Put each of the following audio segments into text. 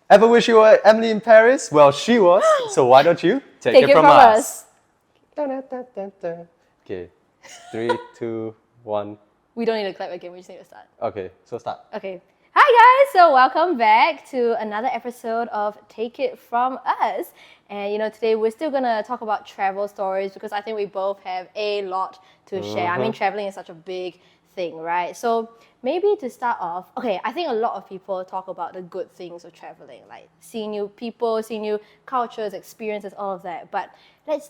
Ever wish you were Emily in Paris? Well, she was. So why don't you take it from us? Okay, 3, 2, 1. We don't need to clap again, we just need to start. Okay, so start. Okay. Hi guys, so welcome back to another episode of Take It From Us. And today we're still gonna talk about travel stories because I think we both have a lot to share. I mean, traveling is such a big thing, right? So maybe to start off, okay, I think a lot of people talk about the good things of traveling, like seeing new people, seeing new cultures, experiences, all of that. But let's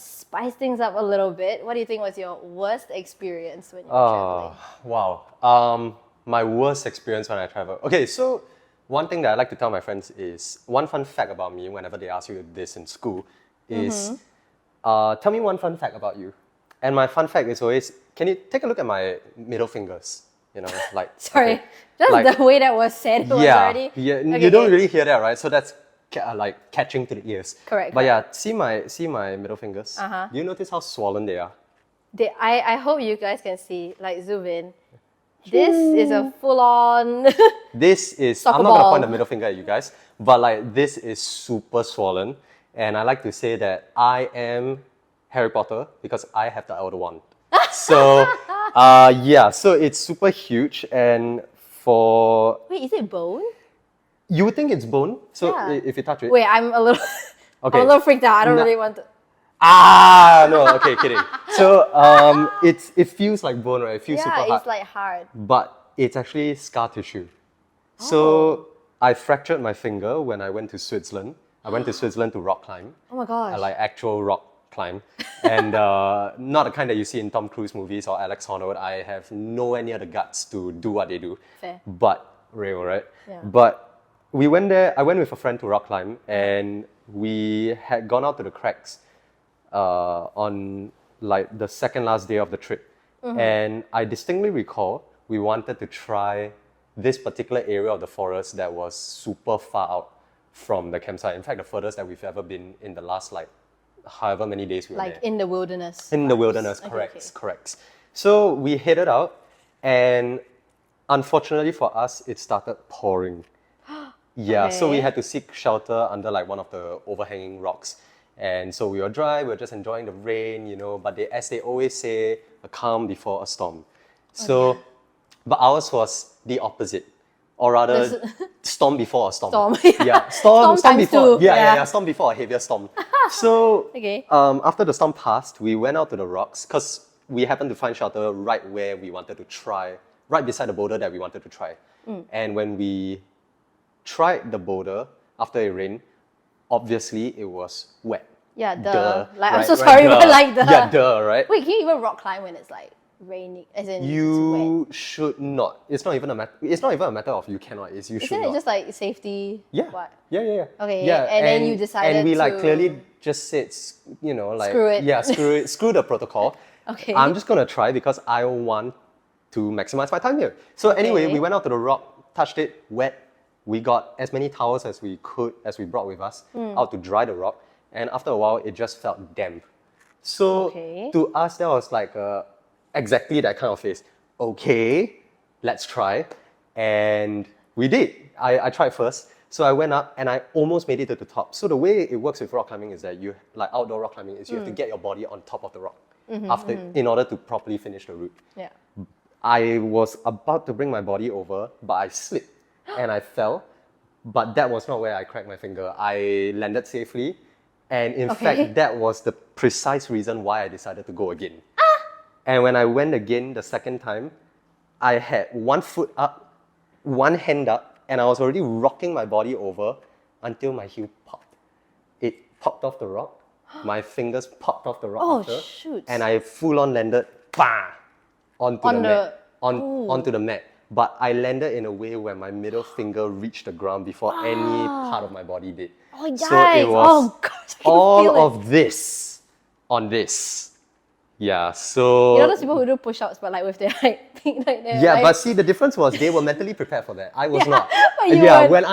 spice things up a little bit. What do you think was your worst experience when you were traveling? Wow. My worst experience when I travel. Okay, so one thing that I like to tell my friends is, one fun fact about me whenever they ask you this in school is, tell me one fun fact about you. And my fun fact is always, can you take a look at my middle fingers? Sorry, okay, just the way that was said was already... Yeah, okay, you don't really hear that, right? So that's catching to the ears. Correct. But yeah, see my middle fingers? Do you notice how swollen they are? I hope you guys can see, zoom in. This is a full-on This is, I'm not going to point the middle finger at you guys, but this is super swollen. And I like to say that I am Harry Potter because I have the elder wand. So, yeah, so it's super huge. And for... Wait, is it bone? You would think it's bone. So Yeah. if you touch it... Wait, I'm a little, Okay. I'm a little freaked out. I don't really want to... No, okay, kidding. So, it feels like bone, right? It feels super hard. Yeah, it's hard. But it's actually scar tissue. So I fractured my finger when I went to Switzerland. I went to Switzerland to rock climb. Oh my gosh. Actual rock climb. And not the kind that you see in Tom Cruise movies or Alex Honnold. I have nowhere near the guts to do what they do. Fair. But real, right? Yeah. But we went there, I went with a friend to rock climb, and we had gone out to the cracks on the second last day of the trip. And I distinctly recall we wanted to try this particular area of the forest that was super far out from the campsite. In fact, the furthest that we've ever been in the last however many days we were there. In the wilderness. In the wilderness, correct. So we headed out, and unfortunately for us, it started pouring. Yeah, so we had to seek shelter under one of the overhanging rocks. And so we were dry, we were just enjoying the rain, but as they always say, a calm before a storm. So, but ours was the opposite. Or rather, storm before a storm. Storm. Yeah, storm times before. two. Yeah, storm before a heavier storm. So, Okay. After the storm passed, we went out to the rocks because we happened to find shelter right where we wanted to try, right beside the boulder that we wanted to try. And when we tried the boulder after it rained, obviously it was wet. Yeah, duh. Duh. I'm so sorry, but duh. Yeah, duh, right? Wait, can you even rock climb when it's raining? As in, it's wet? You should not. It's not even a matter. It's not even a matter of you cannot. It's you should Isn't it not. just safety? Yeah. What? Yeah. Okay, Yeah, and then you decided and we to- clearly just said, Screw it. Yeah, screw it. Screw the protocol. Okay. I'm just gonna try because I want to maximize my time here. So anyway, we went out to the rock, touched it, wet. We got as many towels as we could, as we brought with us, out to dry the rock. And after a while, it just felt damp. So to us, that was exactly that kind of face. Okay, let's try. And we did. I tried first. So I went up and I almost made it to the top. So the way it works with rock climbing is that you, outdoor rock climbing, is you have to get your body on top of the rock in order to properly finish the route. Yeah. I was about to bring my body over, but I slipped and I fell. But that was not where I cracked my finger. I landed safely. And in fact, that was the precise reason why I decided to go again. And when I went again the second time, I had one foot up, one hand up, and I was already rocking my body over until my heel popped. It popped off the rock. My fingers popped off the rock after. Shoot. And I full on landed onto the mat. But I landed in a way where my middle finger reached the ground before any part of my body did. Oh, yikes. So it was Oh, gosh, I can all feel it. of this on this. Yeah, so... those people who do push-ups, but with their thing their Yeah, but see, the difference was they were mentally prepared for that. I was not. but you Yeah, weren't.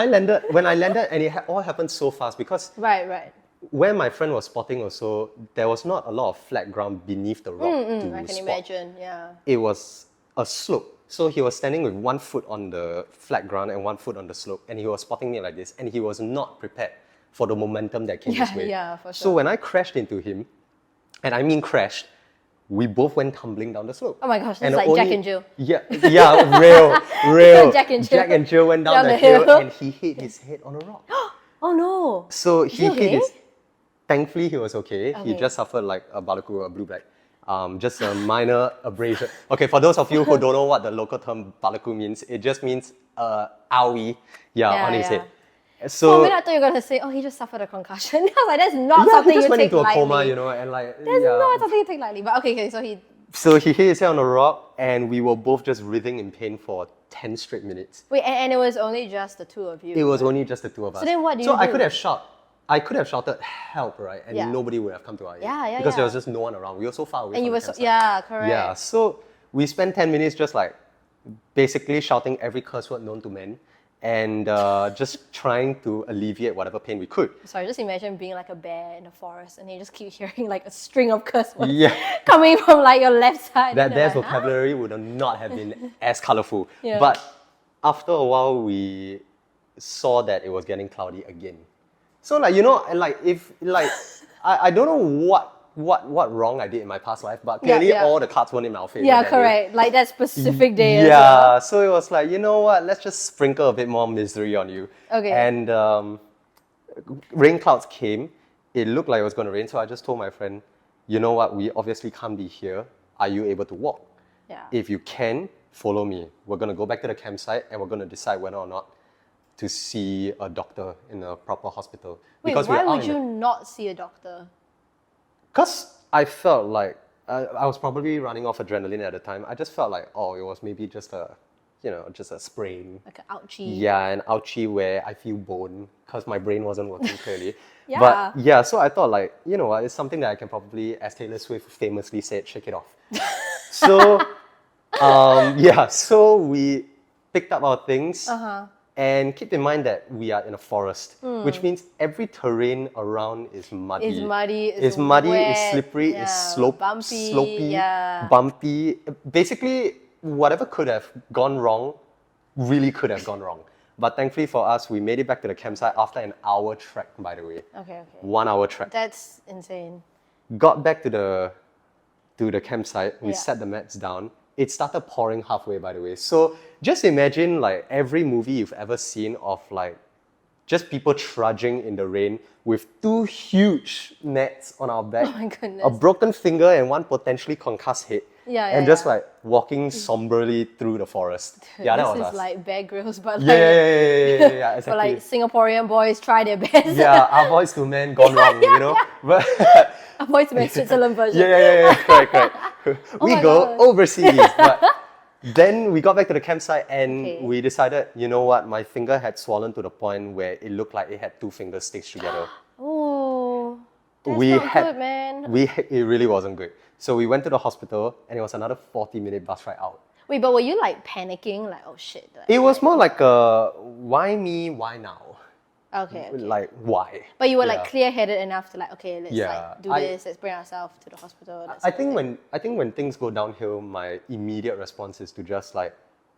when I landed, and it all happened so fast because Right. where my friend was spotting also, there was not a lot of flat ground beneath the rock to I can spot. imagine, yeah. It was a slope. So he was standing with one foot on the flat ground and one foot on the slope, and he was spotting me like this, and he was not prepared for the momentum that came his way. Yeah, for sure. So when I crashed into him, and I mean crashed, we both went tumbling down the slope. Oh my gosh, this And is like Jack and Jill. Yeah, real. Jack and Jill. Jack and Jill went down Down the the hill, hill. and he hit his head on a rock. Oh no. So Is he he hit okay? his. Thankfully, he was okay. He Okay. just suffered like a balaku, a blue black. Just a minor abrasion. Okay, for those of you who don't know what the local term balaku means, it just means owie, on his head. For a So minute, I thought you were going to say, oh, he just suffered a concussion. I was like, that's not he something just you went take into a lightly. coma, and like That's not something you take lightly. But okay, so he... So he hit his head on a rock, and we were both just writhing in pain for 10 straight minutes. Wait, and it was only just the two of you. It was only just the two of us. So then what do So you I do? could have shouted help, right? And Yeah. nobody would have come to our aid. Yeah, Because there yeah. was just no one around. We were so far away And from you the were so... campsite. Yeah, correct. Yeah, so we spent 10 minutes just like basically shouting every curse word known to man and just trying to alleviate whatever pain we could. Sorry, just imagine being like a bear in the forest and you just keep hearing like a string of curse words Yeah. coming from like your left side. That and bear's you're like, vocabulary would not have been as colorful. Yeah. But after a while, we saw that it was getting cloudy again. So like, I don't know what wrong I did in my past life, but clearly yeah. all the cards weren't in our favor. Yeah, that day. correct. Like that specific day as well. Yeah, so it was like, you know what, let's just sprinkle a bit more misery on you. Okay. And rain clouds came. It looked like it was going to rain, so I just told my friend, you know what, we obviously can't be here. Are you able to walk? Yeah. If you can, follow me. We're going to go back to the campsite and we're going to decide whether or not to see a doctor in a proper hospital. Wait, Because why we're out would in you not see a doctor? Because I felt like I was probably running off adrenaline at the time. I just felt like, oh, it was maybe just a sprain. Like an ouchie. Yeah, an ouchie where I feel bone because my brain wasn't working clearly. Yeah. But yeah, so I thought like, you know what, it's something that I can probably, as Taylor Swift famously said, shake it off. So, so we picked up our things. Uh-huh. And keep in mind that we are in a forest, which means every terrain around is muddy. It's muddy, It's muddy, wet, it's slippery, yeah, it's slopey, yeah. bumpy. Basically, whatever could have gone wrong, really could have gone wrong. But thankfully for us, we made it back to the campsite after an hour trek, by the way. Okay. 1 hour trek. That's insane. Got back to the campsite, we Yeah. set the mats down. It started pouring halfway, by the way. So just imagine like every movie you've ever seen of like just people trudging in the rain with two huge nets on our back, Oh my goodness. a broken finger and one potentially concussed head, Yeah, and yeah, just yeah. like walking somberly through the forest. Yeah, that this was is us. like Bear Grylls, but yeah, like, yeah, but exactly. like Singaporean boys try their best. Yeah, our boys to men gone wrong, you know. But A boys to men Switzerland version. yeah, correct. We my go God. overseas, but then we got back to the campsite and Okay. we decided, you know what, my finger had swollen to the point where it looked like it had two fingers stitched together. Oh, that's We not had- good, man. It really wasn't good. So we went to the hospital and it was another 40-minute bus ride out. Wait, but were you like panicking? Like, oh shit. Like, It was more like a, why me, why now? okay. Like, why? But you were like Yeah. clear-headed enough to like, okay, let's Yeah, like do I- this. Let's bring ourselves to the hospital. that I sort of think thing. when things go downhill, my immediate response is to just like,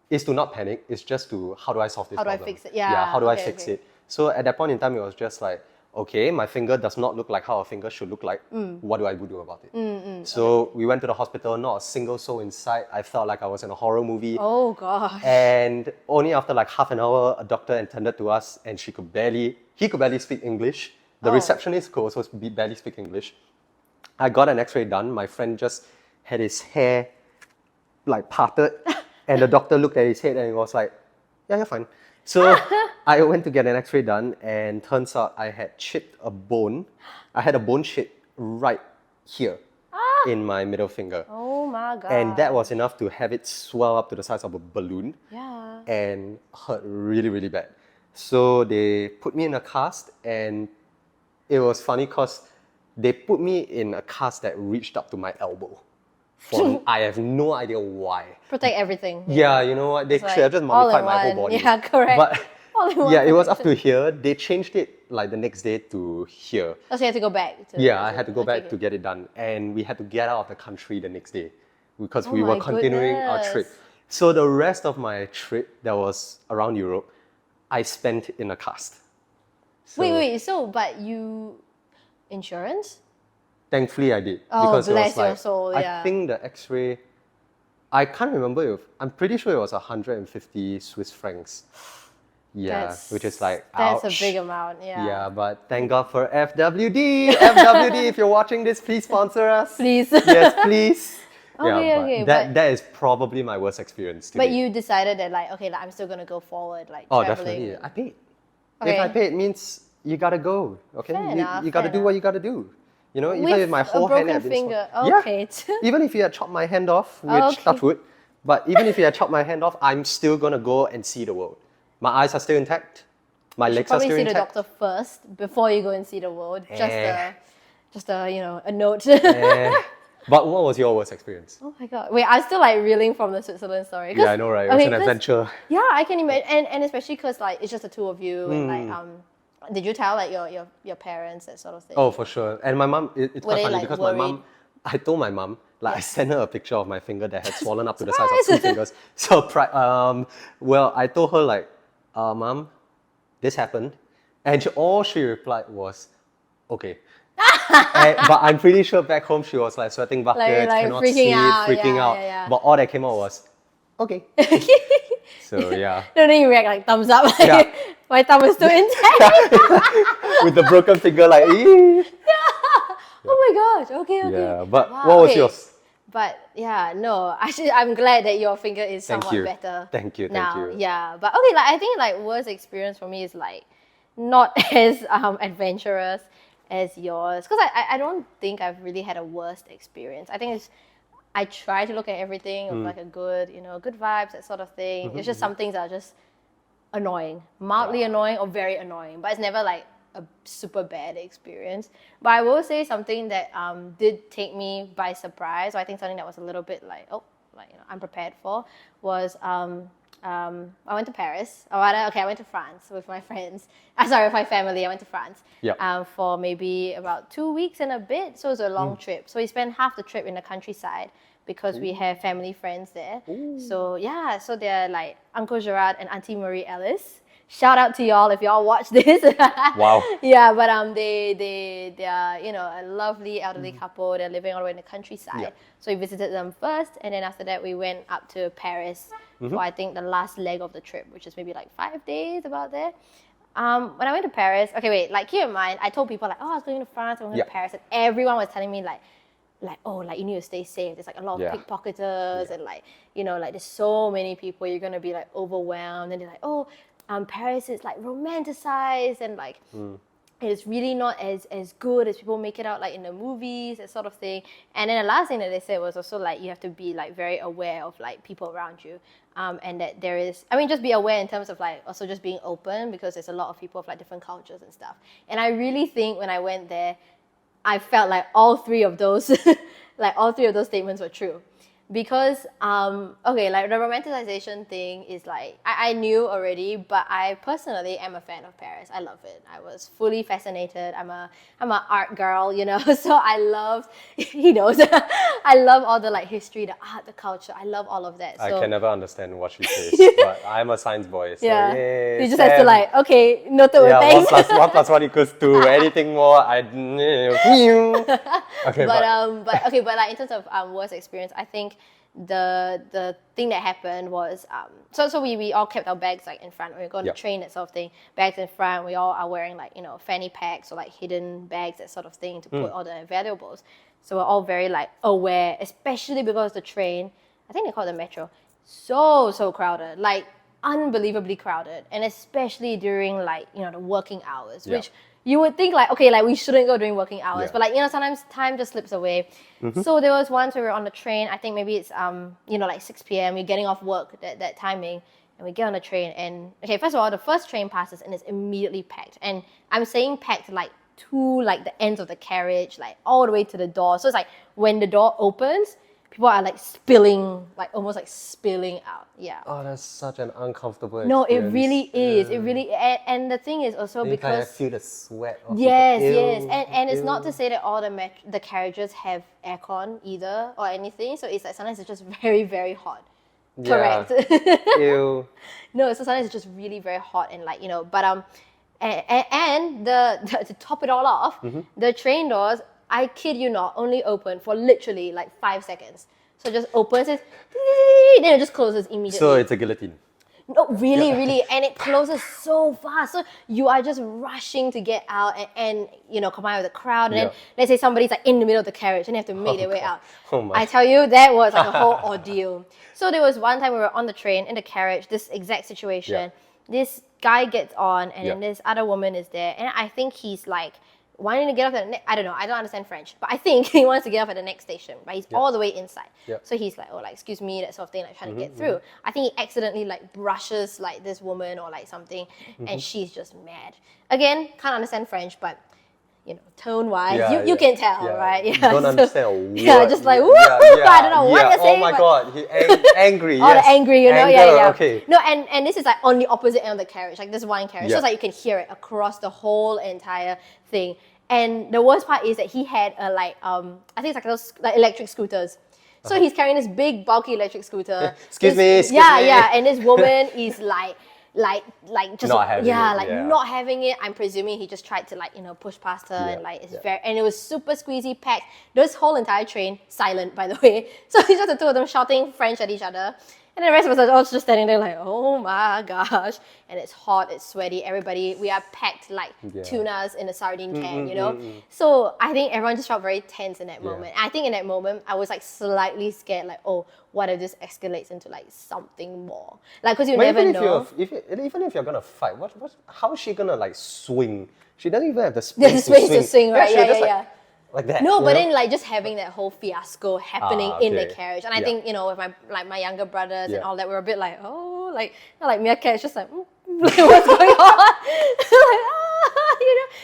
is to not panic. It's just to, how do I solve this How do I problem? fix it? Yeah, how do I okay, fix okay. it? So at that point in time, it was just like, okay, my finger does not look like how a finger should look like. What do I do about it? So we went to the hospital, not a single soul in sight. I felt like I was in a horror movie. Oh gosh. And only after like half an hour, a doctor attended to us and he could barely speak English. The Oh. receptionist could also barely speak English. I got an x-ray done. My friend just had his hair like parted and the doctor looked at his head and he was like, yeah, you're fine. So I went to get an x-ray done and turns out I had chipped a bone. I had a bone chip right here in my middle finger. Oh my god. And that was enough to have it swell up to the size of a balloon Yeah. and hurt really, really bad. So they put me in a cast and it was funny because they put me in a cast that reached up to my elbow. I have no idea why. Protect everything. Yeah, you know what? They It's should like have just all in mummified my whole one. body. Yeah, correct. But All in one yeah, it was up to protection. here. They changed it like the next day to here. Oh, so you had to go back. To Yeah, I had to go okay, back to get it done. And we had to get out of the country the next day because Oh we were my continuing our trip. goodness. So the rest of my trip that was around Europe, I spent in a cast. So Wait. So, but insurance? thankfully I did. Oh, because it was bless your like, soul, yeah. I think the X-ray, I can't remember if, I'm pretty sure it was 150 Swiss francs. Yeah, which is like, That's ouch. a big amount, yeah. Yeah, but thank God for FWD. FWD, if you're watching this, please sponsor us. Please. Yes, please. Okay, but that is probably my worst experience today. But you decided that like, okay, like, I'm still gonna go forward, like Oh, traveling. definitely. I paid. Okay. If I paid, it means you gotta go. Okay, Fair enough, you gotta fair do what you gotta do. You know, even With if my a whole hand broken had been finger. swollen. Okay. Yeah. Even if you had chopped my hand off, which Okay. touch wood, but even if you had chopped my hand off, I'm still gonna go and see the world. My eyes are still intact. My You should legs are probably still see the intact. doctor first before you go and see the world. Just a note. But what was your worst experience? Oh my god! Wait, I'm still like reeling from the Switzerland story. Yeah, I know, right? It was an 'cause- adventure. Yeah, I can imagine, and especially because like it's just the two of you, and like did you tell like your parents, that sort of thing? Oh, for sure. And my mom, it's Were quite they, funny like, because worried? my mom, I told my mom, like I sent her a picture of my finger that had swollen up to the size of 2 fingers. So, well, I told her like, Mom, this happened. And all she replied was, okay. But I'm pretty sure back home she was like sweating buckets, like cannot freaking sleep, out, freaking yeah, out. yeah. But all that came out was, okay. So yeah. No, then you react like thumbs up. Like, Yeah. my thumb is still intact. With the broken finger like, "Ee." Oh my gosh. Okay. Yeah, but Wow, what was okay. yours? But yeah, no. Actually, I'm glad that your finger is Thank somewhat you. better. Thank you. Now, yeah. But okay, like I think like worst experience for me is like not as adventurous as yours, because I don't think I've really had a worst experience. I think I try to look at everything with like a good, good vibes, that sort of thing. It's just some things that are just annoying, mildly annoying or very annoying, but it's never like a super bad experience. But I will say something that did take me by surprise, or I think something that was a little bit like, unprepared for, was I went to Paris. Or rather, okay, I went to France with my friends. With my family. I went to France for maybe about 2 weeks and a bit. So it was a long trip. So we spent half the trip in the countryside because we have family friends there. So yeah, so they're like Uncle Gerard and Auntie Marie Ellis. Shout out to y'all if y'all watch this. Wow. Yeah, but they are a lovely elderly couple. They're living all the way in the countryside. Yeah. So we visited them first, and then after that we went up to Paris for I think the last leg of the trip, which is maybe like 5 days about there. When I went to Paris, okay, wait, like keep in mind, I told people like, I was going to France, I'm going to Paris, and everyone was telling me like, you need to stay safe. There's like a lot of pickpocketers and like there's so many people. You're gonna be like overwhelmed, and they're like, Paris is like romanticized and like it's really not as good as people make it out like in the movies, that sort of thing. And then the last thing that they said was also like you have to be like very aware of like people around you, and that there is, just be aware in terms of like also just being open, because there's a lot of people of like different cultures and stuff. And I really think when I went there, I felt like all three of those statements were true. Because, like the romanticization thing is like, I knew already, but I personally am a fan of Paris. I love it. I was fully fascinated. I'm an art girl, so I love, he knows, I love all the like history, the art, the culture. I love all of that. So, I can never understand what she says, but I'm a science boy, so yay, you just have to like, okay, noted with thanks. 1 plus 1 equals 2. Anything more, okay, but like in terms of worst experience, I think the thing that happened was so we all kept our bags like in front when we go on the train, that sort of thing. Bags in front, we all are wearing like fanny packs or like hidden bags, that sort of thing, to put all the valuables. So we're all very like aware, especially because the train, I think they call it the metro, so crowded, like unbelievably crowded, and especially during like the working hours, which you would think like, okay, like we shouldn't go during working hours, but like sometimes time just slips away. So there was once we were on the train, I think maybe it's like 6 p.m. we're getting off work, that timing, and we get on the train, and okay, first of all, the first train passes and it's immediately packed, and I'm saying packed like to like the ends of the carriage, like all the way to the door. So it's like when the door opens, people are like spilling, like almost like spilling out. Yeah. Oh, that's such an uncomfortable No, experience. it really is. It really, and the thing is also then because you feel the sweat of yes, and it's not to say that all the carriages have aircon either or anything. So it's like sometimes it's just very, very hot. Correct. Ew. No, so sometimes it's just really very hot and like, but and to top it all off, the train doors, I kid you not, only open for literally like 5 seconds. So it just opens it, then it just closes immediately. So it's a guillotine. No, really, and it closes so fast. So you are just rushing to get out and come out of the crowd. And then let's say somebody's like in the middle of the carriage and they have to make their way out. Oh my. I tell you, that was like a whole ordeal. So there was one time we were on the train in the carriage, this exact situation. This guy gets on and then this other woman is there. And I think he's like wanting to get off at the I don't know, I don't understand French, but I think he wants to get off at the next station, but he's all the way inside. So he's like, excuse me, that sort of thing, like trying to get through. I think he accidentally like brushes like this woman or like something, and she's just mad. Again, can't understand French, but tone-wise, you can tell, right? Yeah. Don't understand a word. Yeah, just like, I don't know what you're saying. Oh my God, he angry. All the angry, Anger, yeah. Okay. No, and this is like on the opposite end of the carriage, like this one carriage. So it's like you can hear it across the whole entire thing. And the worst part is that he had a I think it's like those like electric scooters. So he's carrying this big bulky electric scooter. Excuse me. Yeah, and this woman is like just not having it, not having it. I'm presuming he just tried to push past her and it's and it was super squeezy packed. This whole entire train silent, by the way. So it's just the two of them shouting French at each other. And the rest of us are all just standing there like, oh my gosh. And it's hot, it's sweaty. Everybody, we are packed like tunas in a sardine can, So I think everyone just felt very tense in that moment. And I think in that moment, I was like slightly scared, like, oh, what if this escalates into like something more? Like, because you never know. Even if you're going to fight, how is she going to like swing? She doesn't even have the space, to swing, right? Yeah. Like that. No, but then like just having that whole fiasco happening in the carriage, and I think with my younger brothers and all that, we were a bit like, oh, like not like meerkats, just like, what's going on?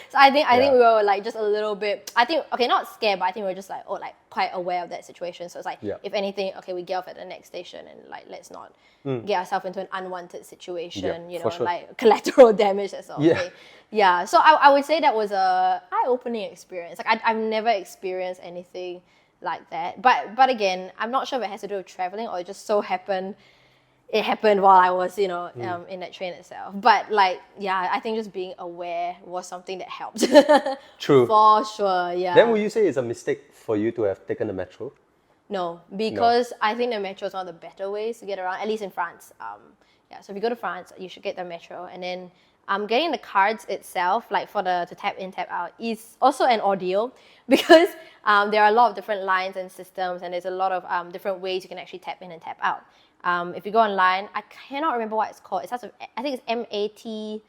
So I think we were like just a little bit. I think not scared, but I think we were just like quite aware of that situation. So it's like if anything, we get off at the next station and like let's not get ourselves into an unwanted situation. Sure. Like collateral damage, that sort of thing. Yeah, so I would say that was a eye-opening experience. Like I've never experienced anything like that. But again, I'm not sure if it has to do with traveling or it just so happened. It happened while I was, in that train itself. But I think just being aware was something that helped. True. For sure, yeah. Then would you say it's a mistake for you to have taken the metro? No, because I think the metro is one of the better ways to get around, at least in France. So if you go to France, you should get the metro, and then getting the cards itself, like to tap in, tap out, is also an ordeal because there are a lot of different lines and systems, and there's a lot of different ways you can actually tap in and tap out. If you go online, I cannot remember what it's called. I think it's MAT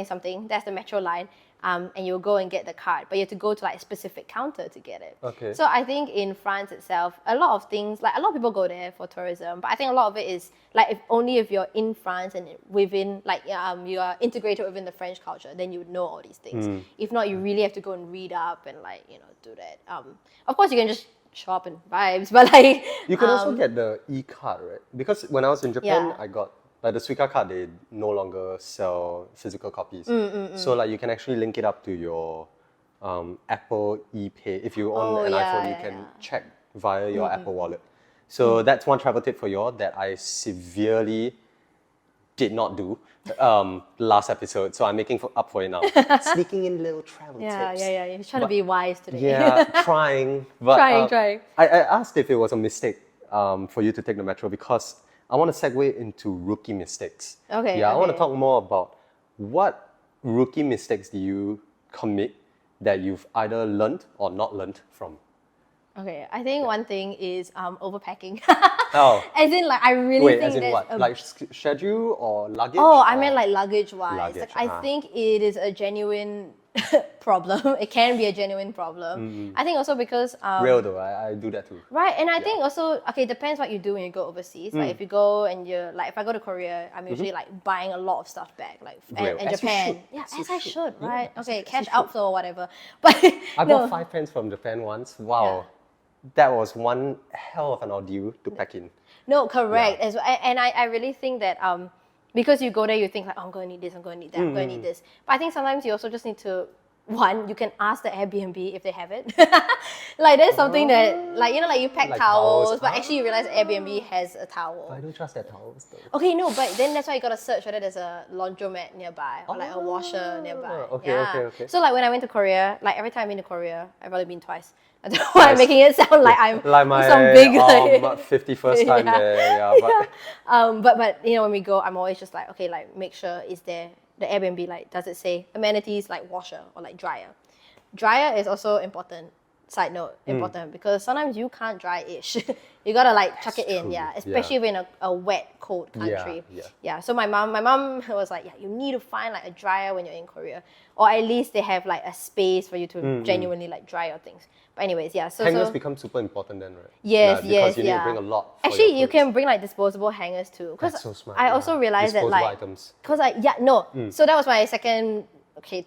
something. That's the metro line. And you'll go and get the card, but you have to go to like a specific counter to get it. Okay. So I think in France itself, a lot of things, like a lot of people go there for tourism, but I think a lot of it is like if you're in France and within you are integrated within the French culture, then you would know all these things. If not, you really have to go and read up and do that. Of course, you can just shop and vibes, but you can also get the e-card, right? Because when I was in Japan, I got the Suica card. They no longer sell physical copies, so you can actually link it up to your Apple ePay. If you own an iPhone, you can check via your Apple Wallet. So that's one travel tip for you all that I severely did not do last episode. So I'm making up for it now. Sneaking in little travel tips. Yeah. You're trying to be wise today. Yeah, trying. But, trying. I asked if it was a mistake for you to take the metro because I want to segue into rookie mistakes. Okay. Yeah, I want to talk more about what rookie mistakes do you commit that you've either learned or not learned from. Okay, I think one thing is overpacking. Oh. As in, I really Wait, think as in that's what? Like schedule or luggage? Oh, or? I meant luggage-wise. Luggage, I think it is a genuine problem. It can be a genuine problem. I think also because real though, I do that too. Right, and I think also it depends what you do when you go overseas. Like if you go and you're if I go to Korea, I'm usually buying a lot of stuff back, and Japan. As I should, right? Okay, cash outflow or whatever. But I bought 5 pens from Japan once. Wow. That was one hell of an ordeal to pack in. No, correct. And I really think that because you go there, you think I'm going to need this, I'm going to need that, I'm going to need this. But I think sometimes you also just need to one, you can ask the Airbnb if they have it. Like there's something that like you pack Like towels, towels. but actually you realize Airbnb has a towel. I don't trust that towels though. Okay, no, but then that's why you gotta search whether there's a laundromat nearby or like a washer nearby. Okay. So like when I went to Korea, like every time I've been to Korea, I've only been twice. I don't know why I'm making it sound like I'm like my some big 51st time Yeah. there. But you know when we go, I'm always just like, okay, like make sure is there the Airbnb, like does it say amenities like washer or like dryer? Dryer is also important. Side note, important because sometimes you can't dry-ish. You gotta like chuck it in, true. especially if in a wet, cold country. Yeah. So my mom was like, yeah, you need to find like a dryer when you're in Korea, or at least they have like a space for you to genuinely like dry your things. But anyways, yeah. So Hangers become super important then, right? Yes, because you need to bring a lot. For Actually, your you clothes. can bring like disposable hangers too. Because That's so smart, I also realized that disposable like, items. So that was my second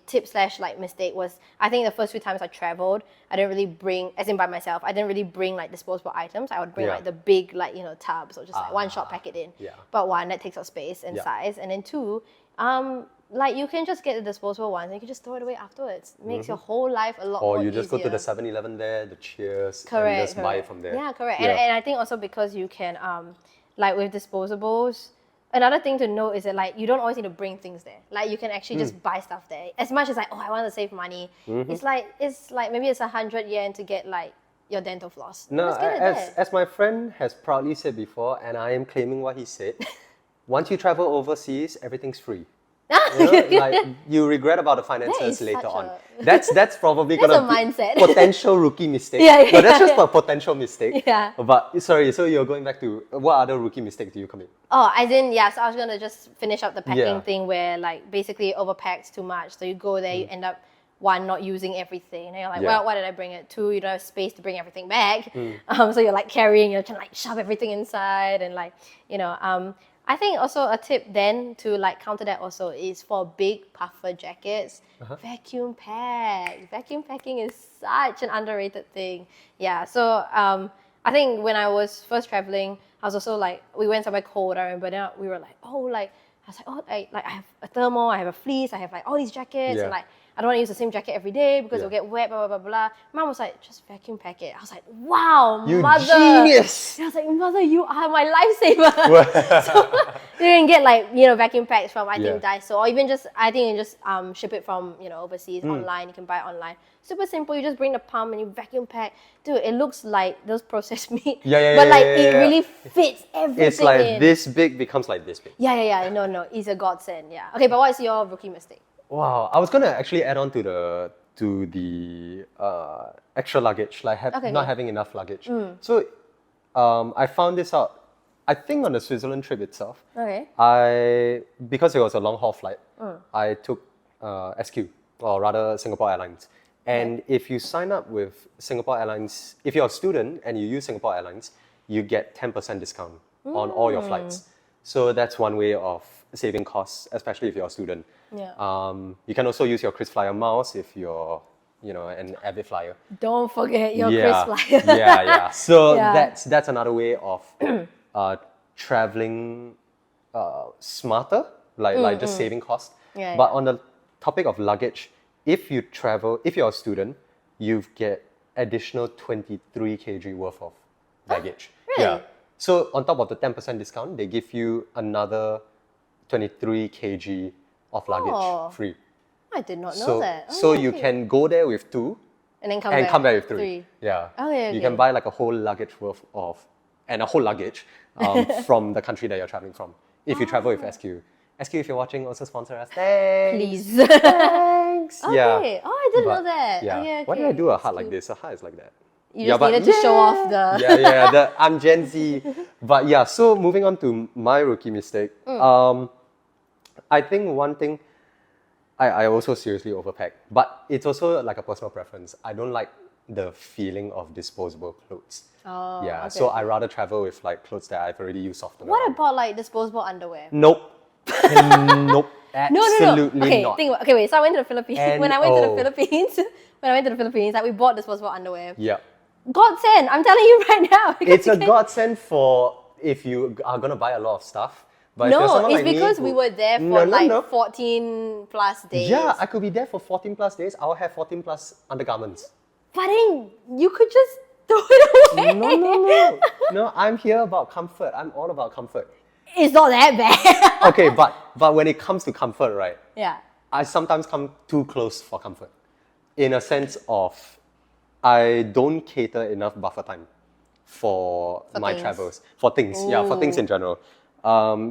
tip / like mistake was I think the first few times I traveled, I didn't really bring, as in by myself, I didn't really bring like disposable items. I would bring like the big like tubs or just like one shot pack it in. Yeah. But one, that takes up space and size, and then two, like you can just get the disposable ones and you can just throw it away afterwards. It makes your whole life a lot more Or you just easier. go to the 7-Eleven there, the Cheers, Correct, and just buy it from there. Yeah, correct. And I think also because you can, like with disposables, another thing to note is that like you don't always need to bring things there. Like you can actually just buy stuff there. As much as like, oh, I want to save money, it's like maybe it's 100 yen to get like your dental floss. No, Just get it there. as my friend has proudly said before, and I am claiming what he said, once you travel overseas, everything's free. Like you regret about the finances is later such on. a- That's probably That's gonna a be mindset. potential rookie mistake. Yeah. No, that's just a potential mistake. Yeah. But sorry, so you're going back to what other rookie mistake do you commit? Oh, I didn't. Yeah, so I was gonna just finish up the packing Yeah. thing where like basically overpacked too much. So you go there, you end up one not using everything, and you're like, well, why did I bring it? Two, you don't have space to bring everything back. So you're like carrying, you're trying to like shove everything inside, and like I think also a tip then to like counter that also is for big puffer jackets, vacuum pack. Vacuum packing is such an underrated thing. Yeah, so I think when I was first traveling, I was also like, we went somewhere cold, I remember, then we were like, I was like, I have a thermal, I have a fleece, I have like all these jackets, and like, I don't want to use the same jacket every day because it'll get wet, blah, blah, blah, blah. Mom was like, just vacuum pack it. I was like, wow, You mother. genius! And I was like, mother, you are my lifesaver. So you can get like, vacuum packs from, I think, Daiso, or even just, I think you just ship it from, overseas online. You can buy it online. Super simple. You just bring the pump and you vacuum pack. Dude, it looks like those processed meat. But like, it really fits everything It's like in. this big becomes like this big. Yeah. No, it's a godsend, yeah. Okay, but what's your rookie mistake? Wow, I was gonna actually add on to the extra luggage, like not having enough luggage. So I found this out, I think on the Switzerland trip itself. Okay. Because it was a long haul flight, I took SQ, or rather Singapore Airlines. And if you sign up with Singapore Airlines, if you're a student and you use Singapore Airlines, you get 10% discount on all your flights. So that's one way of saving costs, especially if you're a student. Yeah. You can also use your KrisFlyer miles if you're, an avid flyer. Don't forget your KrisFlyer. Yeah. So Yeah. that's another way of traveling smarter, like just saving costs. But on the topic of luggage, if you're a student, you get additional 23 kg worth of baggage. Really? Yeah. So on top of the 10% discount, they give you another 23 kg of luggage free. I did not know that. So you can go there with 2 and then come back with 3. Yeah. Okay. You can buy like a whole luggage worth of, and a whole luggage from the country that you're traveling from. If you travel with SQ. SQ, if you're watching, also sponsor us. Thanks. Please. Thanks. Okay. Yeah. Oh, I didn't know that. Yeah. Okay, Why did I do a heart like this? A heart is like that. You just needed to show off the... I'm Gen Z. But yeah, so moving on to my rookie mistake. I think one thing, I also seriously overpack. But it's also like a personal preference. I don't like the feeling of disposable clothes. Oh, yeah, okay. so I rather travel with like clothes that I've already used often. What about like disposable underwear? Nope. Nope. Absolutely No. Okay, not. wait. So I went to the Philippines. When I went to the Oh. Philippines, like we bought disposable underwear. Yeah. Godsend, I'm telling you right now. It's a godsend for if you are going to buy a lot of stuff, But if you're No, someone it's like me because who- we were there for No, no, like no. 14 plus days. Yeah, I could be there for 14 plus days. I'll have 14 plus undergarments. But then you could just throw it away. No. No, I'm here about comfort. I'm all about comfort. It's not that bad. Okay, but when it comes to comfort, right, Yeah. I sometimes come too close for comfort. In a sense of, I don't cater enough buffer time for my things. travels. For things, yeah, for things Ooh. in general.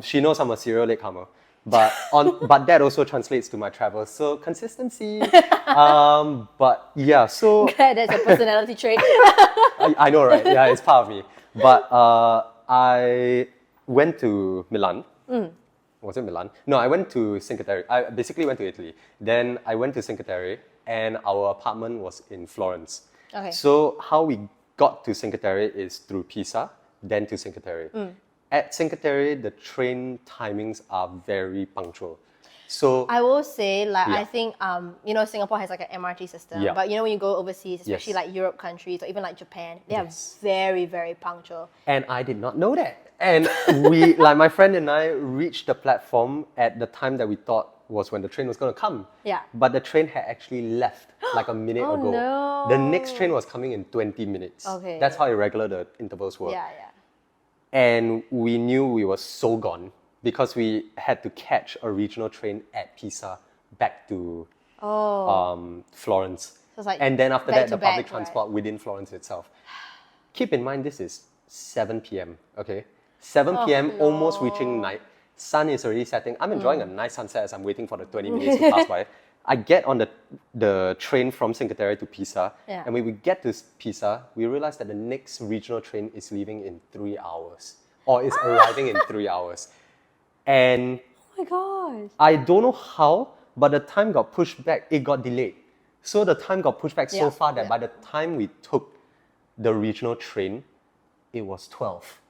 She knows I'm a serial latecomer. But that also translates to my travels. So consistency. But yeah, so Glad that's a personality trait. I know, right? Yeah, it's part of me. But I went to Milan. Was it Milan? No, I went to Cinque Terre. I basically went to Italy. Then I went to Cinque Terre, and our apartment was in Florence. Okay. So how we got to Cinque Terre is through Pisa, then to Cinque Terre. At Cinque Terre, the train timings are very punctual. So I will say, like, Yeah. I think, Singapore has like an MRT system, Yeah. but when you go overseas, especially Yes. like Europe countries or even like Japan, they are Yes. very, very punctual. And I did not know that. And we, like my friend and I, reached the platform at the time that we thought was when the train was going to come. Yeah. But the train had actually left like a minute Oh, ago. no. The next train was coming in 20 minutes. Okay. That's how irregular the intervals were. Yeah. And we knew we were so gone because we had to catch a regional train at Pisa back to Florence. So it's like and then after back that, to the back, public right? transport within Florence itself. Keep in mind, this is 7 p.m., okay? 7 p.m., almost reaching night. Sun is already setting. I'm enjoying a nice sunset as I'm waiting for the 20 minutes to pass by. I get on the train from Cinque Terre to Pisa, Yeah. and when we get to Pisa, we realize that the next regional train is leaving in 3 hours, or is arriving in 3 hours. And Oh my gosh. I don't know how, but the time got pushed back. It got delayed. So the time got pushed back so Yeah, far that yeah. by the time we took the regional train, it was 12.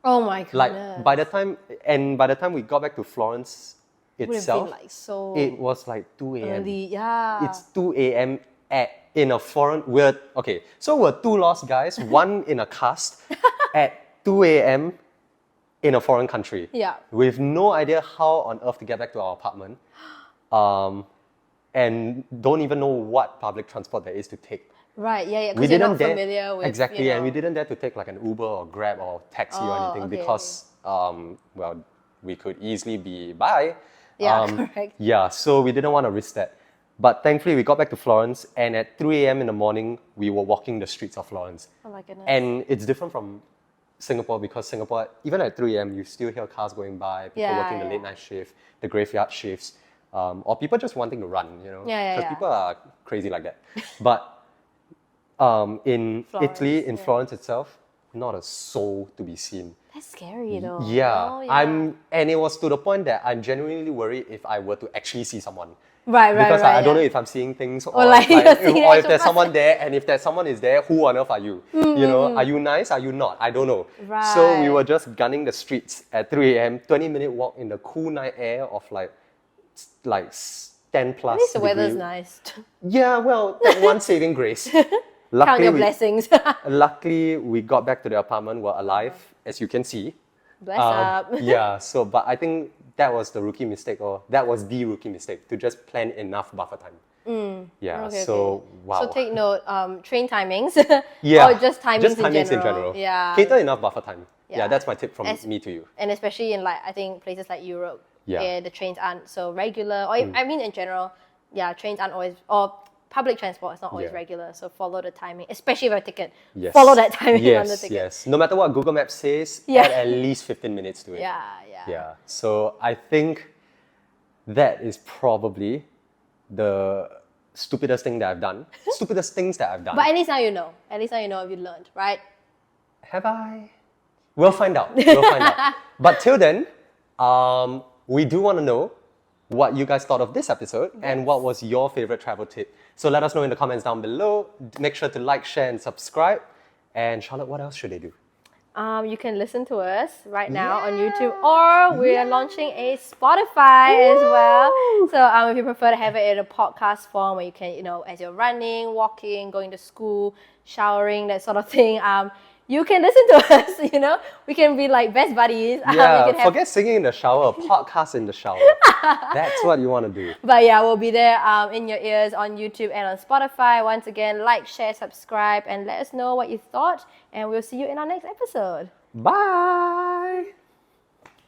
Oh my goodness. Like by the time we got back to Florence Would have itself, been like so it was like 2 a.m. early. Yeah. It's 2 a.m. in a foreign. So we're two lost guys, one in a cast at 2 a.m. in a foreign country. Yeah. With no idea how on earth to get back to our apartment, and don't even know what public transport there is to take. Right, yeah. We Because you're didn't not dare familiar with exactly, and we didn't dare to take like an Uber or Grab or taxi or Oh, anything okay, because we could easily be bye. Yeah, correct. Yeah, so we didn't want to risk that. But thankfully, we got back to Florence, and at 3 a.m. in the morning, we were walking the streets of Florence. Oh my goodness. And it's different from Singapore because Singapore, even at 3 a.m., you still hear cars going by, people Yeah, working the yeah. late night shift, the graveyard shifts, or people just wanting to run, Yeah, Because yeah. people are crazy like that. But in Florence, Italy, in yeah. Florence itself, not a soul to be seen. That's scary though. Yeah, Oh, yeah. and it was to the point that I'm genuinely worried if I were to actually see someone. Right. Because I don't know yeah. if I'm seeing things or, like you're seeing or if actual there's someone there, and if that someone is there, who on earth are you? Are you nice? Are you not? I don't know. So we Right. were just gunning the streets at 3 a.m., 20-minute walk in the cool night air of like 10 plus At least the weather's degree. nice. Yeah, well, that one saving grace. Count your blessings. Luckily, we got back to the apartment, we're alive, as you can see. Bless up. Yeah, but I think that was the rookie mistake, or that was the rookie mistake, to just plan enough buffer time. Yeah, Okay, so okay. wow. So take note, train timings. Yeah, Or just timings, in general. Yeah. Cater enough buffer time. Yeah, Yeah. that's my tip from As- me to you. And especially in I think places like Europe, Yeah. where the trains aren't so regular. Or I mean in general, trains aren't always, or public transport is not always Yeah. regular. So follow the timing, especially if a ticket. Yes. Follow that timing yes, on the ticket. Yes, no matter what Google Maps says, Yeah. add at least 15 minutes to it. Yeah. Yeah, so I think that is probably the stupidest thing that I've done. Stupidest things that I've done. But at least now you know. At least now you know if you learned, right? Have I? We'll find out. But till then, we do want to know what you guys thought of this episode and what was your favorite travel tip. So let us know in the comments down below. Make sure to like, share, and subscribe. And Charlotte, what else should they do? You can listen to us right now on YouTube, or we are launching a Spotify as well. So if you prefer to have it in a podcast form where you can, as you're running, walking, going to school, showering, that sort of thing, you can listen to us, you know? We can be like best buddies. Yeah, we can have, forget singing in the shower, podcast in the shower. That's what you want to do. but yeah, we'll be there in your ears on YouTube and on Spotify. Once again, like, share, subscribe, and let us know what you thought. And we'll see you in our next episode. Bye!